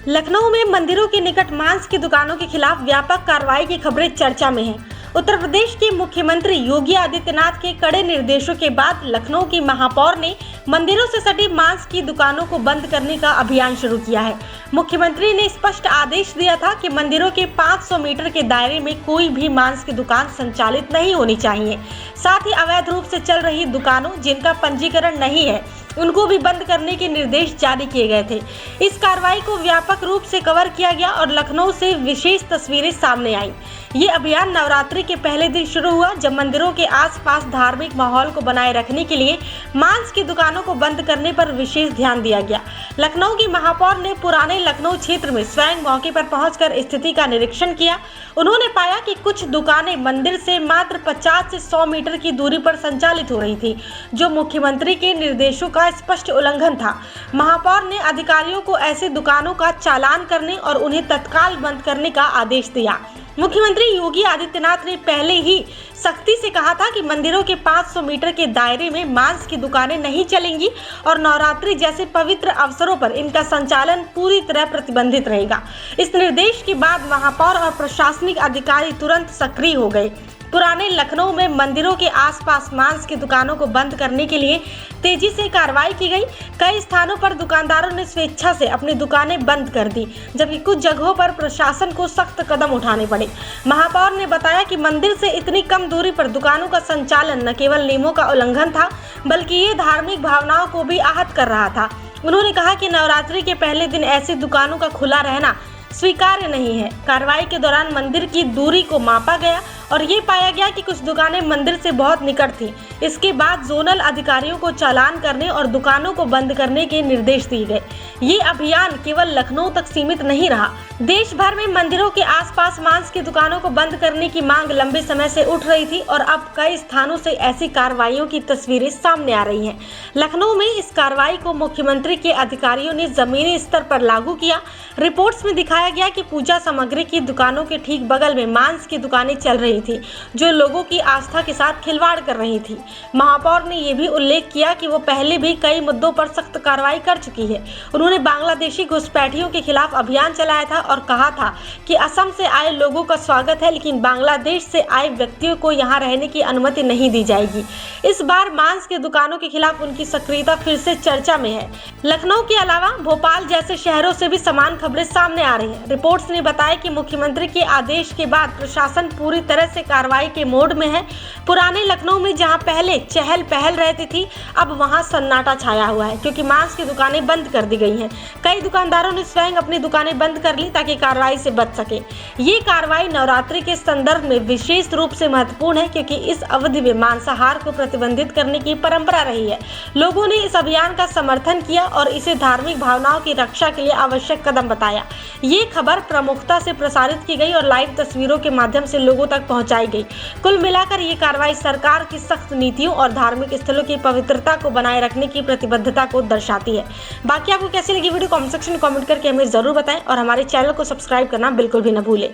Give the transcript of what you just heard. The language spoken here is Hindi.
लखनऊ में मंदिरों के निकट मांस की दुकानों के खिलाफ व्यापक कार्रवाई की खबरें चर्चा में हैं। उत्तर प्रदेश के मुख्यमंत्री योगी आदित्यनाथ के कड़े निर्देशों के बाद लखनऊ की महापौर ने मंदिरों से सटी मांस की दुकानों को बंद करने का अभियान शुरू किया है। मुख्यमंत्री ने स्पष्ट आदेश दिया था कि मंदिरों के 500 मीटर के दायरे में कोई भी मांस की दुकान संचालित नहीं होनी चाहिए। साथ ही अवैध रूप से चल रही दुकानों जिनका पंजीकरण नहीं है उनको भी बंद करने के निर्देश जारी किए गए थे। इस कार्रवाई को व्यापक रूप से कवर किया गया और लखनऊ से विशेष तस्वीरें सामने आई। ये अभियान नवरात्रि के पहले दिन शुरू हुआ, जब मंदिरों के आसपास धार्मिक माहौल को बनाए रखने के लिए मांस की दुकानों को बंद करने पर विशेष ध्यान दिया गया। लखनऊ की महापौर ने पुराने लखनऊ क्षेत्र में स्वयं मौके पर पहुंचकर स्थिति का निरीक्षण किया। उन्होंने पाया कि कुछ दुकानें मंदिर से मात्र 50 से 100 मीटर की दूरी पर संचालित हो रही थी, जो मुख्यमंत्री के निर्देशों का स्पष्ट उल्लंघन था। महापौर ने अधिकारियों को ऐसे दुकानों का चालान करने और उन्हें तत्काल बंद करने का आदेश दिया। मुख्यमंत्री योगी आदित्यनाथ ने पहले ही सख्ती से कहा था कि मंदिरों के 500 मीटर के दायरे में मांस की दुकानें नहीं चलेंगी और नवरात्रि जैसे पवित्र अवसरों पर इनका संचालन पूरी तरह प्रतिबंधित रहेगा। इस निर्देश के बाद महापौर और प्रशासनिक अधिकारी तुरंत सक्रिय हो गए। पुराने लखनऊ में मंदिरों के आसपास मांस की दुकानों को बंद करने के लिए तेजी से कार्रवाई की गई। कई स्थानों पर दुकानदारों ने स्वेच्छा से अपनी दुकानें बंद कर दी, जबकि कुछ जगहों पर प्रशासन को सख्त कदम उठाने पड़े। महापौर ने बताया कि मंदिर से इतनी कम दूरी पर दुकानों का संचालन न केवल नियमों का उल्लंघन था, बल्कि ये धार्मिक भावनाओं को भी आहत कर रहा था। उन्होंने कहा कि नवरात्रि के पहले दिन ऐसी दुकानों का खुला रहना स्वीकार्य नहीं है। कार्रवाई के दौरान मंदिर की दूरी को मापा गया और ये पाया गया कि कुछ दुकानें मंदिर से बहुत निकट थीं। इसके बाद जोनल अधिकारियों को चालान करने और दुकानों को बंद करने के निर्देश दिए गए। ये अभियान केवल लखनऊ तक सीमित नहीं रहा। देश भर में मंदिरों के आसपास मांस की दुकानों को बंद करने की मांग लंबे समय से उठ रही थी और अब कई स्थानों से ऐसी कार्रवाइयों की तस्वीरें सामने आ रही हैं। लखनऊ में इस कार्रवाई को मुख्यमंत्री के अधिकारियों ने जमीनी स्तर पर लागू किया। रिपोर्ट्स में दिखाया गया कि पूजा सामग्री की दुकानों के ठीक बगल में मांस की दुकानें चल रही थी, जो लोगों की आस्था के साथ खिलवाड़ कर रही थी। महापौर ने यह भी उल्लेख किया कि वो पहले भी कई मुद्दों पर सख्त कार्रवाई कर चुकी है। उन्होंने बांग्लादेशी घुसपैठियों के खिलाफ अभियान चलाया था और कहा था कि असम से आए लोगों का स्वागत है, लेकिन बांग्लादेश से आए व्यक्तियों को यहाँ रहने की अनुमति नहीं दी जाएगी। इस बार मांस की दुकानों के खिलाफ उनकी सक्रियता फिर से चर्चा में है। लखनऊ के अलावा भोपाल जैसे शहरों से भी समान खबरें सामने आ रही हैं। रिपोर्ट्स ने बताया कि मुख्यमंत्री के आदेश के बाद प्रशासन पूरी तरह से कार्रवाई के मोड में है। पुराने लखनऊ में जहां पहले चहल पहल रहती थी, अब वहां सन्नाटा छाया हुआ है, क्योंकि मांस की दुकानें बंद कर दी गई हैं। कई दुकानदारों ने स्वयं अपनी दुकानें बंद कर ली ताकि कार्रवाई से बच सके। ये कार्रवाई नवरात्रि के संदर्भ में विशेष रूप से महत्वपूर्ण है, क्योंकि इस अवधि में मांसाहार को प्रतिबंधित करने की परंपरा रही है। लोगों ने इस अभियान का समर्थन किया और इसे धार्मिक भावनाओं की रक्षा के लिए आवश्यक कदम बताया। ये खबर प्रमुखता से प्रसारित की गई और लाइव तस्वीरों के माध्यम से लोगों तक पहुंचाई गई। कुल मिलाकर ये कार्रवाई सरकार की सख्त नीतियों और धार्मिक स्थलों की पवित्रता को बनाए रखने की प्रतिबद्धता को दर्शाती है। बाकी आपको कैसी लगी वीडियो कमेंट सेक्शन में कमेंट करके हमें जरूर बताएं और हमारे चैनल को सब्सक्राइब करना बिल्कुल भी न भूलें।